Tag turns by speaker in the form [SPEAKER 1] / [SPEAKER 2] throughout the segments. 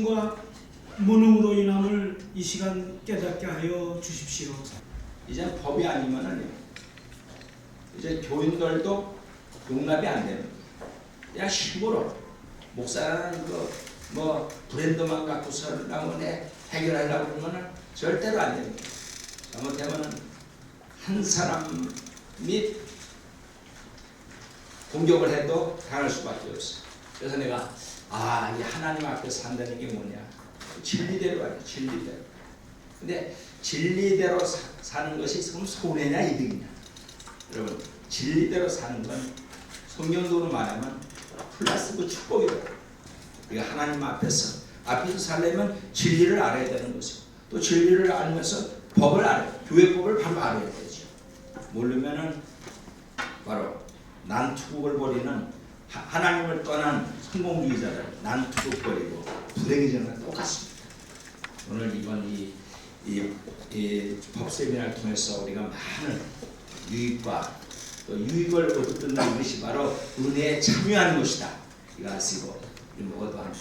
[SPEAKER 1] 불신과 무능으로 인함을 이 시간 깨닫게 하여 주십시오.
[SPEAKER 2] 이제 법이 아니면은 이제 교인들도 용납이 안 되는 거예요. 그냥 힘으로 목사라는 뭐 브랜드만 갖고서 나무에 해결하려고 그러면은 절대로 안 됩니다. 잘못하면은 한 사람이 공격을 해도 당할 수밖에 없어요. 그래서 내가 이 하나님 앞에 산다는 게 뭐냐? 진리대로 가요. 진리대로. 근데 진리대로 사는 것이 손해냐 이득이냐? 여러분, 진리대로 사는 건 성경적으로 말하면 플러스고 축복이다. 우리가 하나님 앞에서 살려면 진리를 알아야 되는 것이고, 또 진리를 알면서 법을 알아야 돼요. 교회법을 바로 알아야 되죠. 모르면은 바로 난투극을 벌이는 하나님을 떠난 성공주의자들 난투극 벌이고 불행해지는 건 똑같습니다. 오늘 이번 이 법세미나를 통해서 우리가 많은 유익과 또 유익을 얻는 것이 바로 은혜에 참여하는 것이다. 이거 아시고 우리 모두 한번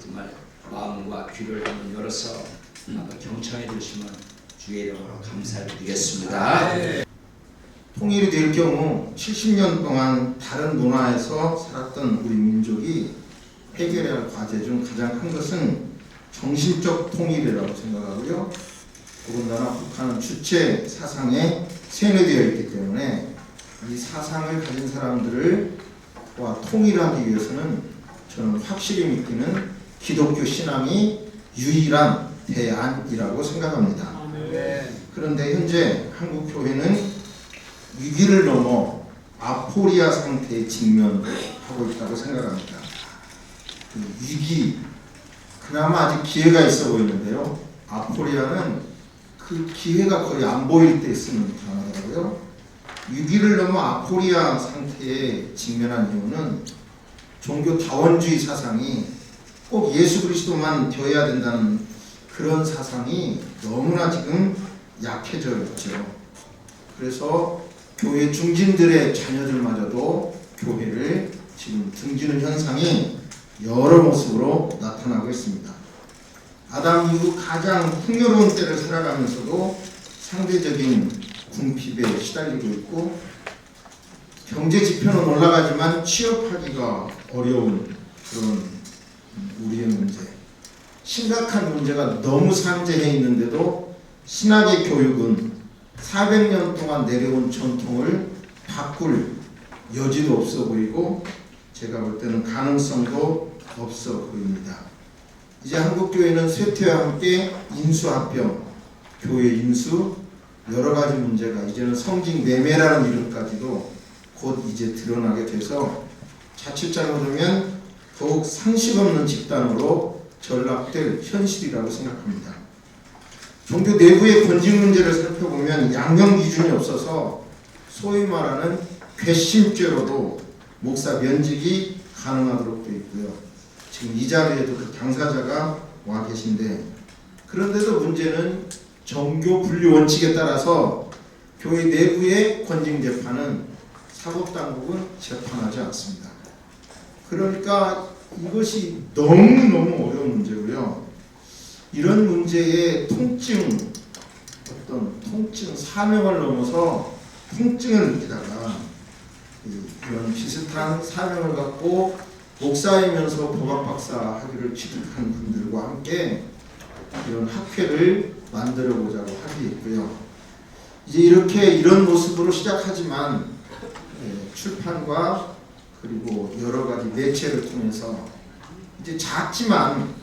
[SPEAKER 2] 정말 마음과 귀를 한번 열어서 한번 경청해 주시면 주의 이름으로 감사를 드리겠습니다.
[SPEAKER 3] 통일이 될 경우 70년 동안 다른 문화에서 살았던 우리 민족이 해결해야 할 과제 중 가장 큰 것은 정신적 통일이라고 생각하고요. 더군다나 북한은 주체 사상에 세뇌되어 있기 때문에 이 사상을 가진 사람들을 통일하기 위해서는 저는 확실히 믿기는 기독교 신앙이 유일한 대안이라고 생각합니다. 그런데 현재 한국 교회는 위기를 넘어 아포리아 상태에 직면하고 있다고 생각합니다. 위기, 그나마 아직 기회가 있어 보이는데요. 아포리아는 그 기회가 거의 안 보일 때 쓰는 단어더라고요. 위기를 넘어 아포리아 상태에 직면한 이유는 종교 다원주의 사상이 꼭 예수 그리스도만 되어야 된다는 그런 사상이 너무나 지금 약해져 있죠. 그래서 교회 중진들의 자녀들마저도 교회를 지금 등지는 현상이 여러 모습으로 나타나고 있습니다. 아담 이후 가장 풍요로운 때를 살아가면서도 상대적인 궁핍에 시달리고 있고, 경제 지표는 올라가지만 취업하기가 어려운 그런 우리의 문제, 심각한 문제가 너무 산재해 있는데도 신학의 교육은 400년 동안 내려온 전통을 바꿀 여지도 없어 보이고, 제가 볼 때는 가능성도 없어 보입니다. 이제 한국교회는 쇠퇴와 함께 인수합병, 교회 인수, 여러 가지 문제가 이제는 성직 매매라는 이름까지도 곧 이제 드러나게 돼서 자칫 잘못하면 더욱 상식 없는 집단으로 전락될 현실이라고 생각합니다. 종교 내부의 권직 문제를 살펴보면 양형 기준이 없어서 소위 말하는 괘씸죄로도 목사 면직이 가능하도록 되어 있고요. 지금 이 자리에도 그 당사자가 와 계신데, 그런데도 문제는 정교 분류 원칙에 따라서 교회 내부의 권직 재판은 사법당국은 재판하지 않습니다. 그러니까 이것이 너무너무 어려운 문제고요. 이런 문제의 통증 사명을 넘어서 통증을 느끼다가 이런 비슷한 사명을 갖고 목사이면서 법학 박사 학위를 취득한 분들과 함께 이런 학회를 만들어 보자고 합의했고요. 이제 이런 모습으로 시작하지만 출판과 그리고 여러 가지 매체를 통해서 이제 작지만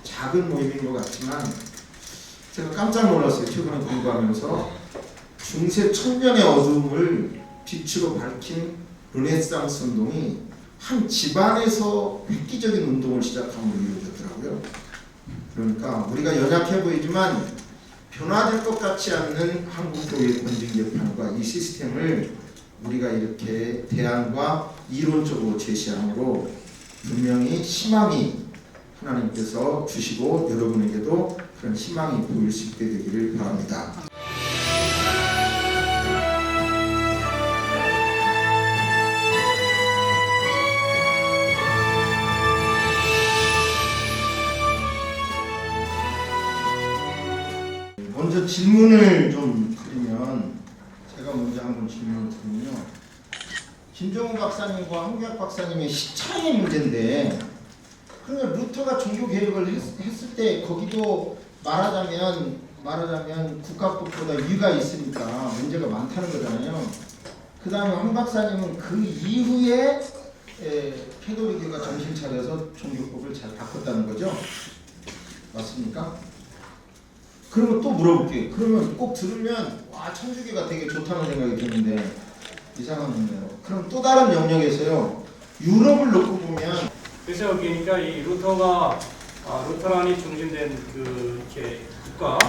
[SPEAKER 3] 작은 모임인 것 같지만, 제가 깜짝 놀랐어요. 최근에 공부하면서 중세 천년의 어둠을 빛으로 밝힌 르네상스 운동이 한 집안에서 획기적인 운동을 시작함으로 이루어졌더라고요. 그러니까 우리가 연약해 보이지만 변화될 것 같지 않는 한국교회의 권직 재판과 이 시스템을 우리가 이렇게 대안과 이론적으로 제시함으로 분명히 희망이 하나님께서 주시고 여러분에게도 그런 희망이 보일 수 있게 되기를 바랍니다. 질문을 좀 드리면 제가 먼저 한번 질문을 드리면요. 김정은 박사님과 한규학 박사님의 시차의 문제인데 그러면 루터가 종교 개혁을 했을 때 거기도 말하자면 국가법보다 위가 있으니까 문제가 많다는 거잖아요. 그 다음에 황 박사님은 그 이후에 캐톨릭교가 정신 차려서 종교법을 잘 바꿨다는 거죠. 맞습니까? 그러면 또 물어볼게요. 그러면 꼭 들으면 와 천주교가 되게 좋다는 생각이 드는데 이상한 문제로. 그럼 또 다른 영역에서요. 유럽을 놓고 보면
[SPEAKER 4] 그래서 그러니까 이 루터가 루터란이 중심된 그 이렇게 국가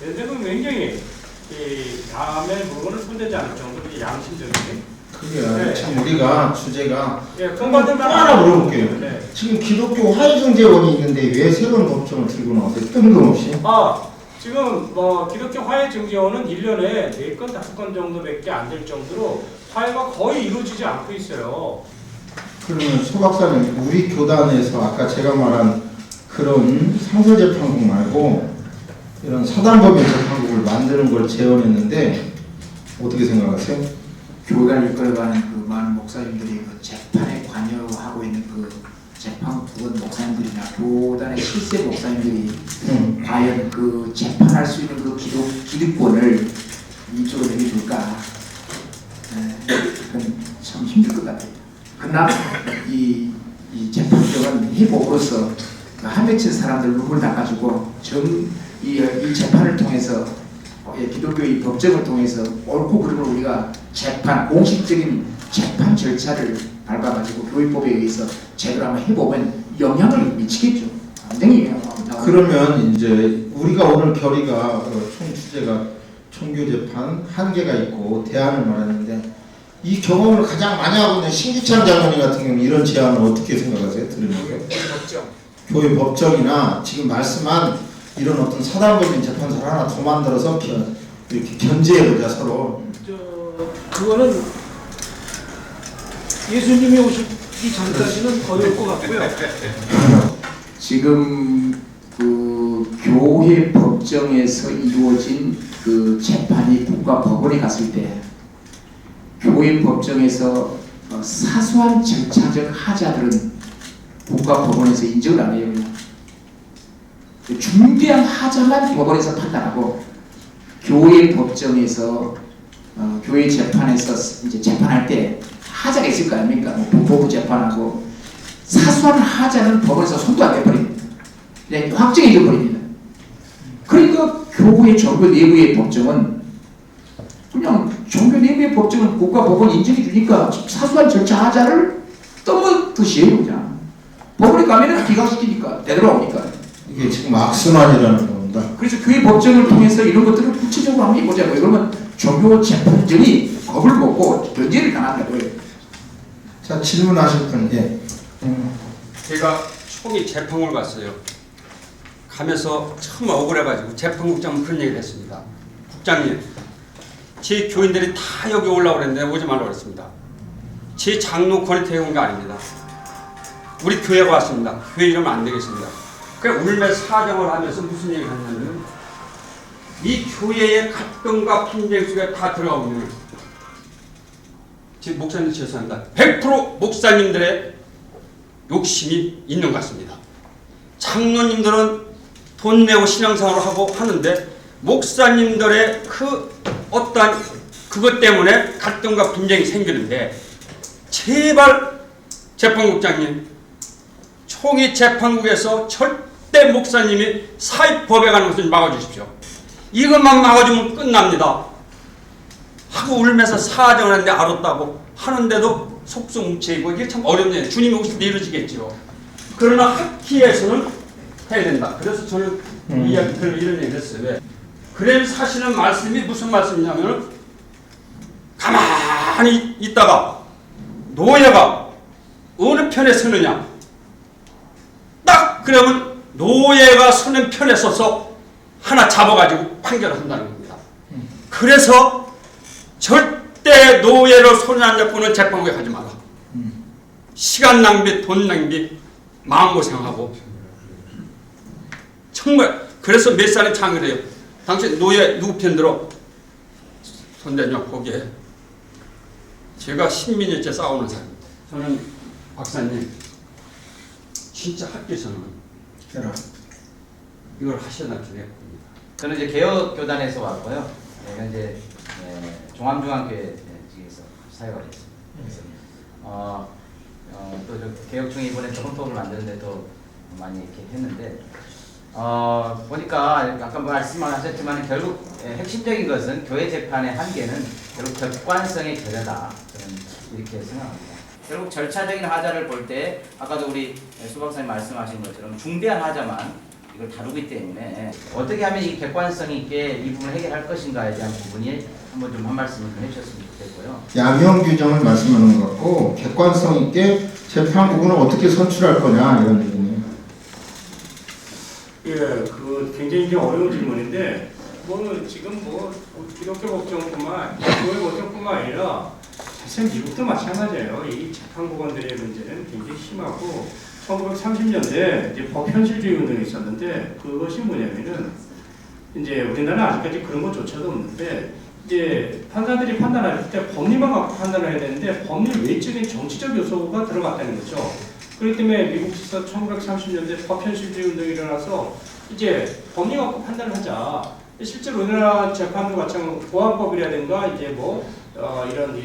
[SPEAKER 4] 얘들은 굉장히 이 남의 물건을 손대지 않을 정도로 양심적인.
[SPEAKER 3] 그게요.
[SPEAKER 4] 네.
[SPEAKER 3] 참 우리가 주제가
[SPEAKER 4] 예,
[SPEAKER 3] 또 하나 물어볼게요.
[SPEAKER 4] 네.
[SPEAKER 3] 지금 기독교 화해중재원이 있는데 왜 새로운 법정을 들고 나왔어요? 뜬금없이?
[SPEAKER 4] 지금 기독교 화해증개원은 1년에 4건, 5건 정도밖에 안 될 정도로 화해가 거의 이루어지지 않고 있어요.
[SPEAKER 3] 그러면 소 박사님, 우리 교단에서 아까 제가 말한 그런 상설재판국 말고 이런 사단법인 재판국을 만드는 걸 제언했는데 어떻게 생각하세요?
[SPEAKER 5] 교단을 이끌어가는 그 많은 목사님들이 그 재판에 관여하고 있는 그 재판 부분 목사님들이나 교단의 실세 목사님들이 과연 그 재판할 수 있는 그 기득권을 이쪽으로 내려줄까? 그건 참 힘들 것 같아요. 그러나 이 재판력은 회복으로서 그 한맺힌 사람들 눈물 닦아주고 이 재판을 통해서 기독교의 법정을 통해서 옳고 그름을 우리가 재판, 공식적인 재판 절차를 밟아가지고 교회법에 의해서 제대로 한번 해보면 영향을 미치겠죠. 굉장히 영향합니다.
[SPEAKER 3] 그러면 이제 우리가 오늘 결의가 총 주제가 종교재판 한계가 있고 대안을 말했는데 이 경험을 가장 많이 하고 있는 신기찬 장로님 같은 경우는 이런 제안을 어떻게 생각하세요? 들으면서 교회 법정이나 지금 말씀한 이런 어떤 사단법인 재판사를 하나 더 만들어서 이렇게 견제해보자 서로.
[SPEAKER 1] 그거는 예수님이 오시기 전까지는 어려울 것 같고요.
[SPEAKER 5] 지금 그 교회 법정에서 이루어진 그 재판이 국가법원에 갔을 때 교회 법정에서 사소한 절차적 하자들은 국가법원에서 인정을 안 해요. 중대한 하자만 법원에서 판단하고 교회 법정에서 교회 재판에서 이제 재판할 때 하자가 있을 거 아닙니까? 뭐 부부부 재판하고 사소한 하자는 법원에서 손도 안 대버립니다. 그냥 확정해 줘버립니다. 그러니까 교회 종교 내부의 법정은 그냥 종교 내부의 법정은 국가법원 인정해 주니까 사소한 절차 하자를 떠먹듯이 해요. 그냥 법원에 가면은 기각시키니까 되돌아오니까.
[SPEAKER 3] 이게 지금 악순환이라는 겁니다.
[SPEAKER 5] 그래서 교회 법정을 통해서 이런 것들을 구체적으로 한번 해보자고요. 그러면 종교 재판정이 겁을 먹고 견제를 당한다고요.
[SPEAKER 3] 자, 질문하실 분, 예.
[SPEAKER 6] 제가 초기 재판국을 갔어요. 가면서 처음 억울해가지고 재판국장 그런 얘기를 했습니다. 국장님, 제 교인들이 다 여기 올라오고 그랬는데 오지 말라고 그랬습니다. 제 장로 권위태에 온 게 아닙니다. 우리 교회가 왔습니다. 교회 이러면 안 되겠습니다. 그래 울며 사정을 하면서 무슨 얘기를 했냐면 이 교회의 갈등과 분쟁 속에 다 들어가면 제 목사님 죄송합니다. 100% 목사님들의 욕심이 있는 것 같습니다. 장로님들은 돈 내고 신앙생활을 하고 하는데 목사님들의 그 어떠한 그것 때문에 갈등과 분쟁이 생기는데 제발 재판국장님 총위 재판국에서 절대 목사님이 사입 법에관한 것을 막아주십시오. 이것만 막아주면 끝납니다. 하고 울면서 사정을 하는데 알았다고 하는데도 속수무책이고 이게 참 어렵네요. 주님이 오실 때 이루어지겠죠. 그러나 학기에서는 해야 된다. 그래서 저는 이야기를 이런 얘기를 했어요. 왜? 그래 사실은 말씀이 무슨 말씀이냐면 가만히 있다가 노예가 어느 편에 서느냐 딱 그러면 노예가 서는 편에 서서 하나 잡아가지고 판결을 한다는 겁니다. 그래서 절대 노예로 손을 안 잡고는 재판국에 가지 마라. 시간 낭비, 돈 낭비, 마음고생하고 정말 그래서 몇 살에 창을 해요. 당신 노예 누구 편 들어? 손대녀 거기에 제가 10년째 싸우는 사람입니다. 저는 박사님 진짜 학교에서는
[SPEAKER 3] 해라.
[SPEAKER 6] 이걸 하셔야 되겠습니다.
[SPEAKER 7] 저는 이제 개혁교단에서 왔고요. 현재 종암중앙교회 측에서 사역을 했습니다. 또저 개혁 중에 이번에 또 헌법을 만드는데 또 많이 이렇게 했는데 보니까 아까 말씀하셨지만 결국 핵심적인 것은 교회 재판의 한계는 결국 객관성의 결여다. 저는 이렇게 생각합니다. 결국 절차적인 하자를 볼 때 아까도 우리 수 박사님 말씀하신 것처럼 중대한 하자만 이걸 다루기 때문에 어떻게 하면 이 객관성 있게 이 부분을 해결할 것인가에 대한 부분이 한번 좀 한 말씀을 좀 해주셨으면 좋겠고요.
[SPEAKER 3] 양형 규정을 말씀하는 것 같고 객관성 있게 재판부는 어떻게 선출할 거냐 이런 얘기네요.
[SPEAKER 4] 예, 그 굉장히 이제 어려운 질문인데 지금 기독교 법정뿐만 교회 법정뿐만 아니라 사실 미국도 마찬가지예요. 이 재판부관들의 문제는 굉장히 심하고 1930년대 이제 법현실주의 운동이 있었는데 그것이 뭐냐면은 이제 우리나라는 아직까지 그런 것조차도 없는데 이제 판사들이 판단할 때 법리만 갖고 판단을 해야 되는데 법리 외적인 정치적 요소가 들어갔다는 거죠. 그렇기 때문에 미국에서 1930년대 법현실주의 운동이 일어나서 이제 법리 갖고 판단을 하자. 실제로 우리나라 재판도 마찬가지로 보안법이라든가 이제 이런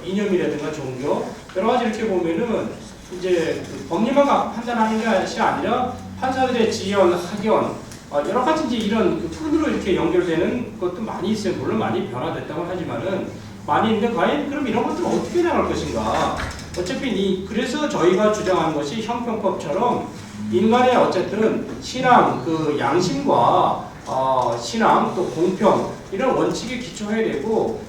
[SPEAKER 4] 이념이라든가 종교 여러 가지 이렇게 보면은 이제 법리만 갖고 판단하는 것이 아니라 판사들의 지연, 학연 여러 가지 이제 이런 끈으로 이렇게 연결되는 것도 많이 있어요. 물론 많이 변화됐다고 하지만은 많이 있는데 과연 그럼 이런 것들은 어떻게 나갈 것인가? 어차피 그래서 저희가 주장하는 것이 형평법처럼 인간의 어쨌든 신앙, 그 양심과 신앙 또 공평 이런 원칙에 기초해야 되고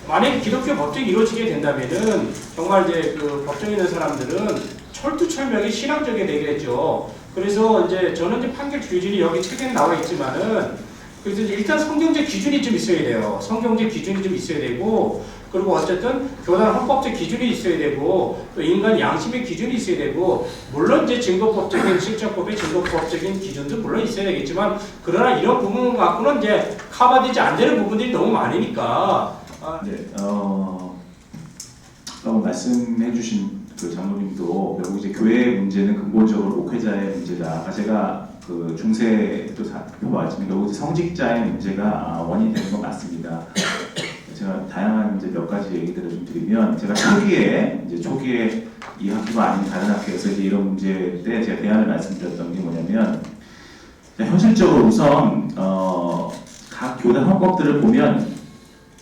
[SPEAKER 4] 만약에 기독교 법정이 이루어지게 된다면은 정말 이제 그 법정에 있는 사람들은 철두철미하게 신앙적이 되겠죠. 그래서 이제 저는 이제 판결 기준이 여기 책에 나와 있지만은 그래서 일단 성경적 기준이 좀 있어야 돼요. 성경적 기준이 좀 있어야 되고 그리고 어쨌든 교단 헌법적 기준이 있어야 되고 또 인간 양심의 기준이 있어야 되고 물론 이제 증거법적인 실정법의 증거법적인 기준도 물론 있어야 되겠지만 그러나 이런 부분 갖고는 이제 커버되지 안 되는 부분들이 너무 많으니까.
[SPEAKER 8] 네, 말씀해주신 그 장로님도 결국 이제 교회의 문제는 근본적으로 목회자의 문제다. 아까 제가 그 중세도 살펴봤지만 결국 성직자의 문제가 원인이 되는 건 맞습니다. 제가 다양한 이제 몇 가지 얘기들을 좀 드리면 제가 초기에 이 학교가 아닌 다른 학교에서 이제 이런 문제 때 제가 대안을 말씀드렸던 게 뭐냐면 현실적으로 우선 각 교단 헌법들을 보면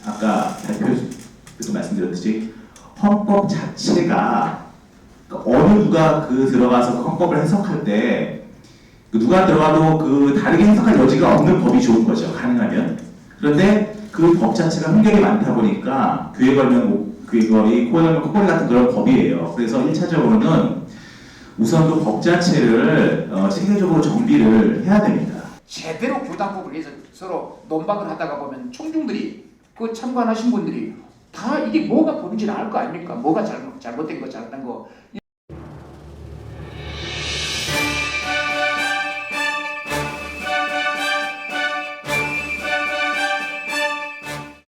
[SPEAKER 8] 아까 발표에도 말씀드렸듯이 헌법 자체가 어느 누가 들어가서 헌법을 해석할 때 누가 들어가도 그 다르게 해석할 여지가 없는 법이 좋은 거죠. 가능하면. 그런데 그 법 자체가 한결이 많다 보니까 귀에 걸면 귀걸이, 코에 걸면 코걸이 같은 그런 법이에요. 그래서 1차적으로는 우선 그 법 자체를 체계적으로 정비를 해야 됩니다.
[SPEAKER 5] 제대로 교단법을 해서 서로 논박을 하다가 보면 총중들이 그 참관하신 분들이 다 이게 뭐가 법인지는 알 거 아닙니까? 뭐가 잘못된 거 잘못된 거